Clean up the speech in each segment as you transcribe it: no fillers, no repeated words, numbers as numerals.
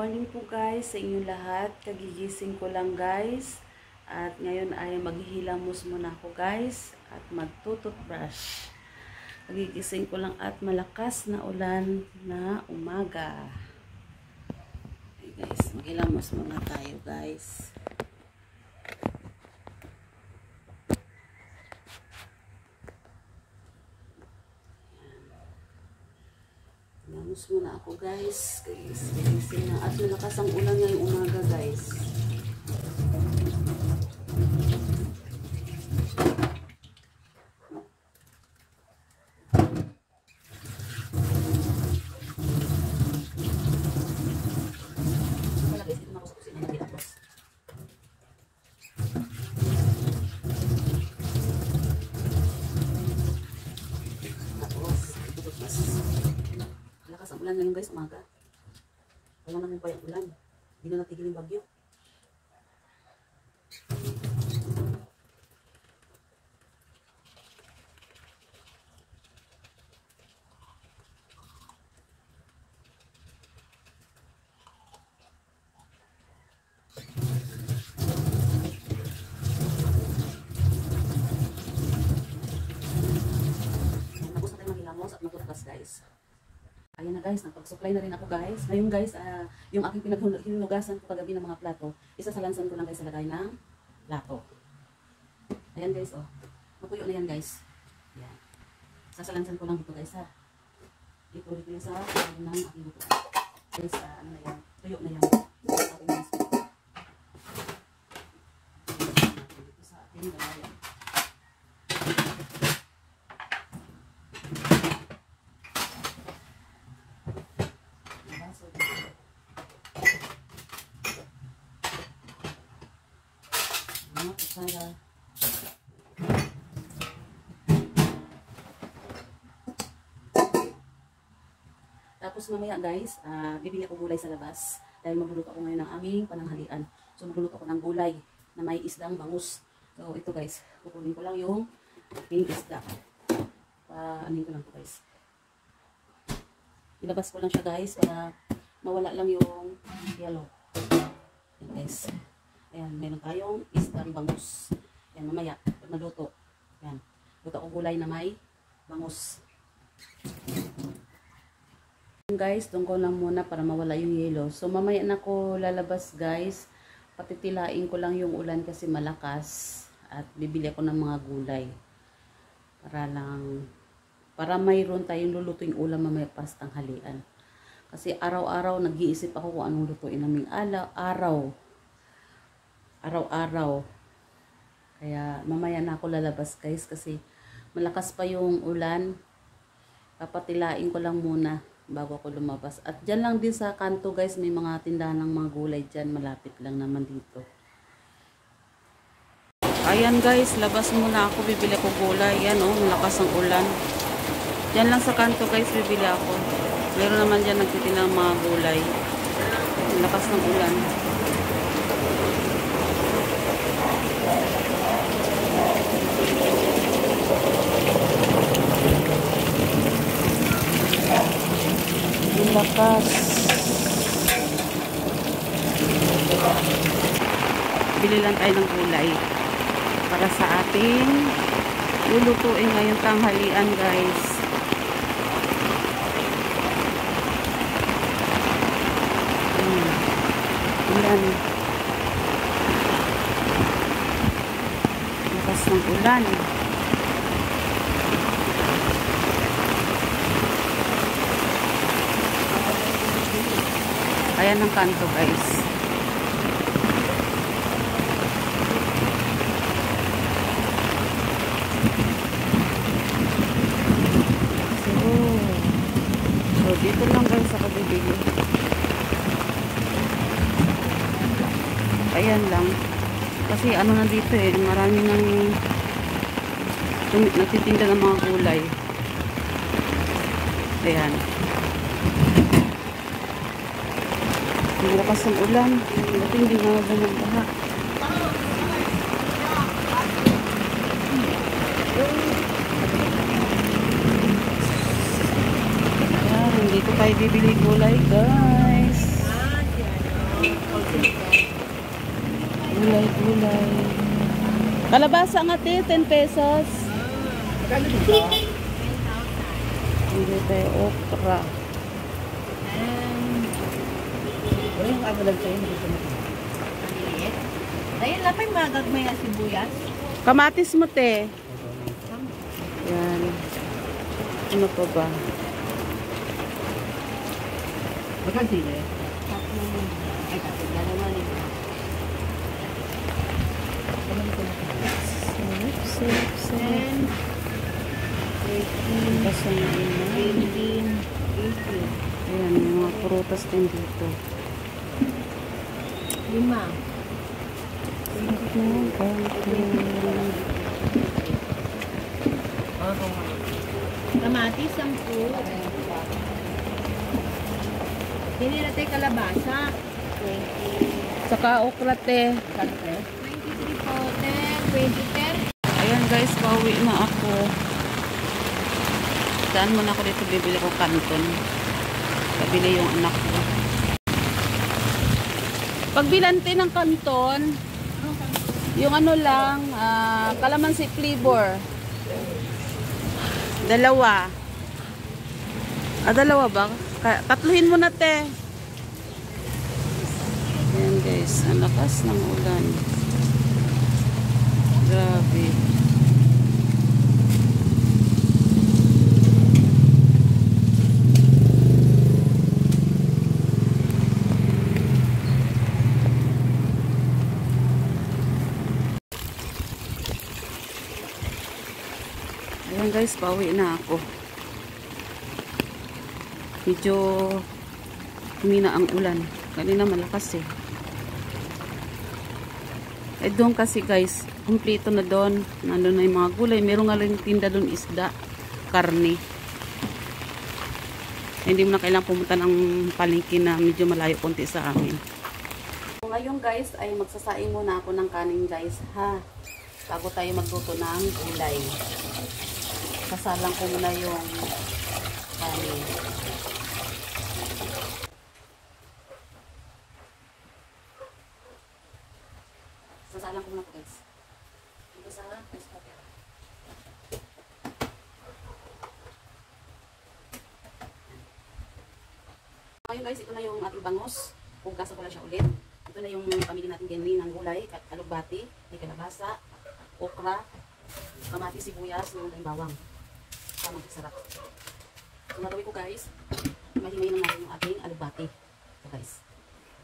morning po guys sa inyong lahat. Kagigising ko lang guys. At ngayon ay maghihilamos muna ako guys. At magtututbrush. Kagigising ko lang at malakas na ulan na umaga. Okay guys, maghilamos muna tayo guys. Hilamos muna ako guys. Kagigising na. At malakas ang ulan ngayong umaga guys. Ulan ngayon guys, umaga. Wala naman pa yung ulan. Hindi na natigil yung bagyo. Tapos na tayo maghilamos at magtutukas guys. Ayan na guys, nagpag-supply na rin ako guys. Ngayon guys, yung aking pinaghinugasan ko kagabi ng mga plato, isasalansan ko lang guys sa lagay ng plato. Ayan guys, oh. Mapuyo na yan guys. Ayan. Sasalansan ko lang dito guys ha. Dito yung sa lagay ng aking luto. Guys, ano na yan. Tuyo na yan. Dito sa aking lagayan. Tapos mamaya guys, bibili ako gulay sa labas dahil magluluto ako ngayon ng aming pananghalian. So magluluto ako ng gulay na may isdang bangus. So ito guys, kukunin ko lang yung aking isda. Anin ko lang ito guys. Ilabas ko lang siya guys para mawala lang yung yellow. Ayan guys. Ayan, meron tayong isdang bangus. Ayan, mamaya, pag naluto. Ayan, luto ko gulay na may bangus. Guys, doon ko lang muna para mawala yung yellow. So, mamaya na ko lalabas guys. Patitilain ko lang yung ulan kasi malakas. At bibili ako ng mga gulay. Para mayroon tayong lulutuing ulam mamaya pas tanghalian. Kasi araw-araw nag-iisip ako kung anong lutuin naming araw-araw. Kaya mamaya na ako lalabas guys kasi malakas pa yung ulan. Papatilain ko lang muna bago ako lumabas. At dyan lang din sa kanto guys, may mga tindahan ng mga gulay dyan. Malapit lang naman dito. Ayan guys, labas muna ako. Bibili ako gulay. Yan oh, malakas ang ulan. Dyan lang sa kanto guys, bibili ako. Meron naman dyan nagtitinda ng mga gulay. Malakas ng ulan. Lakas. Bili lang tayo ng gulay para sa ating lulutuin ngayong tanghalian guys. Ulan. Lakas ng ulan. Ayan ang kanto guys. So dito lang guys ako bibili. Ayan lang. Kasi ano na dito eh, marami nang nagtitinda ng mga gulay. Ayan. Ang lakas ng ulan. Buti hindi na nagbaha. Dito tayo bibili gulay, guys. Gulay, gulay. Kalabasa nga te, 10 pesos. Magkano dito? Hindi tayo okra. Wala yung avalan sa'yo, hindi ko natin. Maliit. Dahil lapay magagmay na sibuyas. Kamatis mo te. Yan. Ano pa ba? Magkano sila? Ay, tapos dalawa rin. Sarap, sarap. 10, Basta na yun. 15, 18. Ayan, may mga prutas din dito. 5. Kamatis, 10. Hindi natin kalabasa. 20. Saka okra te. 23 po, 10, 20, 10. Ayan guys, pauwi na ako. Daan muna ako dito, bibili ko kanton. Kabili yung anak ko. Pagbilante ng kanton, yung ano lang, calamansi flavor. Dalawa. Dalawa ba? Tatluhin mo na te. Ayan guys, ang lakas ng ulan. Grabe. Ayan guys, pauwi na ako. Medyo humina ang ulan. Kanina malakas eh. Eh doon kasi guys, kumpleto na doon. Nandun na yung mga gulay. Meron nga rin tinda doon isda, karne. Hindi mo na kailangang pumunta ng palengke na medyo malayo konti sa amin. Ngayon guys, ay magsasaing muna ako ng kanin guys, ha? Bago tayo magluto ng gulay. Sasalang ko muna yung kanin. Sasalang ko muna po guys. Ito sa rice cooker. Ngayon guys, ito na yung ating bangos. Hugasan ko lang siya ulit. Ito na yung pamili natin ganyan ng gulay, alugbati, may kalabasa, okra, kamatis, sibuyas, yung bawang. Para magsarap. So, narawin ko guys, mahimay na natin yung ating alugbati. Ito guys.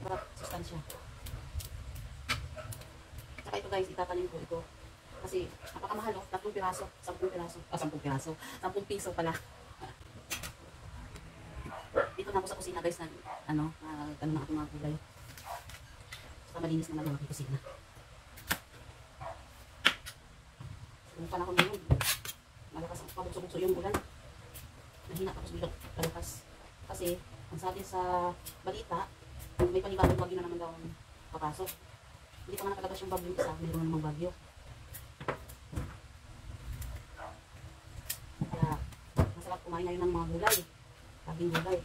Para sustansya. Saka ito guys, itatanim ko ito. Kasi napakamahal, no? 3 piraso, 10 piraso. 10 piraso. 10 piso pala. Dito na ako sa kusina guys, ano na ating mga gulay. Saka malinis naman yung aking kusina. Yung panahon ngayon, malakas ang pabugso-bugso yung ulan. Nahina tapos bilang palakas. Kasi, ang sabi sa balita, may panibagong bagyo na naman daw papasok. Hindi pa nga nakalabas yung bagyo isa, mayroon namang bagyo. Kaya, masarap kumain ngayon ng mga gulay. Sabing gulay.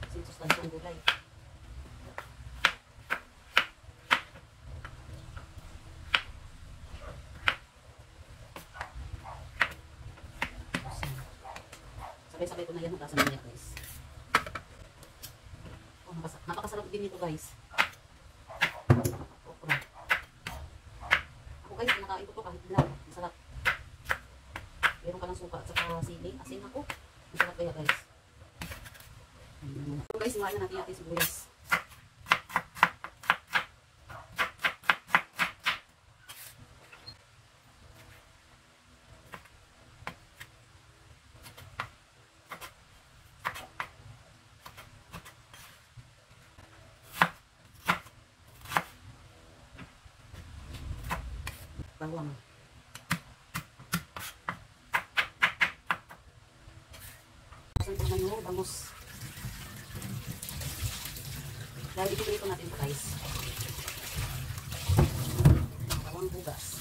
Sinsustansya ang gulay. Sabay-sabay ko na yan, hugasan na yan guys. Oh, napakasarap din ito guys. Okra. Ako guys, kinakain ko to kahit lang. Masarap. Meron ka ng suka at saka sili. Asin ako. Masarap kaya guys. So guys, iwain na natin yung ating sibuyas. Bawang. Pasan ko naman yung bangus. Dahil ipipilito natin ito guys. Bawang bugas.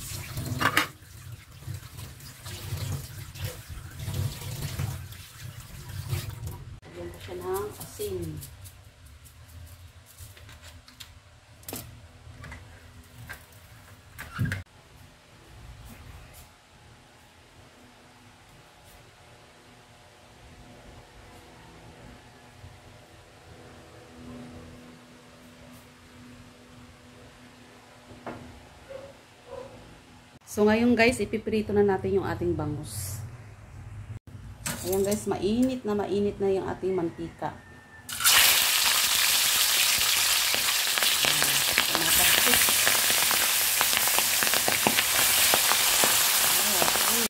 Lagyan ko siya ng asin. So ngayon guys, ipiprito na natin yung ating bangus. Ayan guys, mainit na yung ating mantika.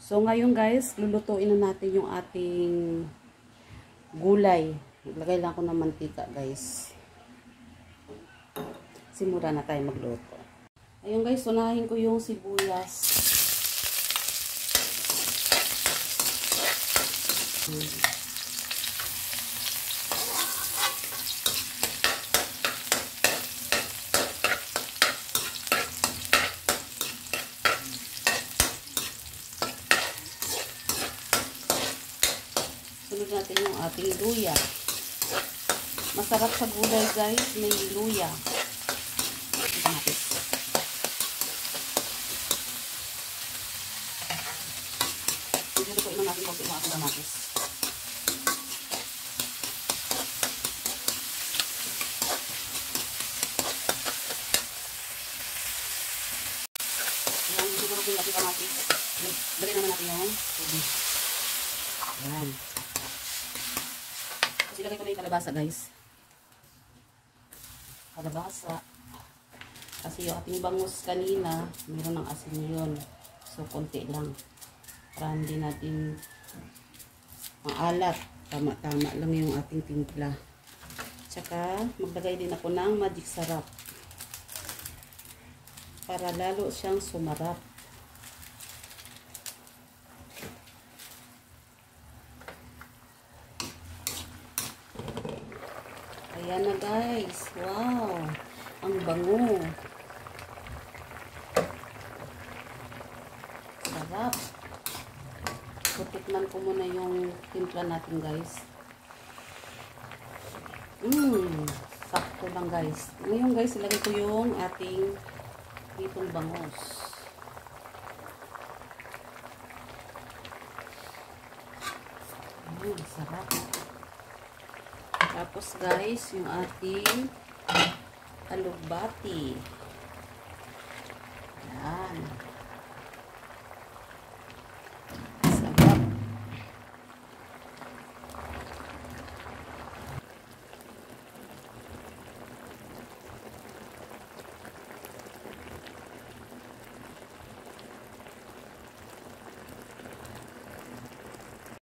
So ngayon guys, lulutuin na natin yung ating gulay. Maglagay lang ako ng mantika guys. Simula na tayo magluto. Ayun guys, unahin ko yung sibuyas. Sunod natin yung ating luya. Masarap sa gulay guys, may luya. Kamatis. Siguro po natin konti yung ating kamatis. Ayan, siguro po yung ating kamatis. Lagyan naman natin yung tubig. Ayan. Kasi lagay ko na yung kalabasa guys. Kalabasa. Kasi yung ating bangus kanina, mayroon ng asin yun. So, konti lang. Para hindi natin maalat. Tama-tama lang yung ating timpla. Tsaka, maglagay din ako ng magic sarap. Para lalo siyang sumarap. Ayan na guys. Wow! Ang bango. Sarap. Tutikman ko muna yung timpla natin guys. Sakto lang guys. Ngayon guys, ilagay ko yung ating litong bangus. Sarap. Tapos guys, yung ating alugbati. Ayan.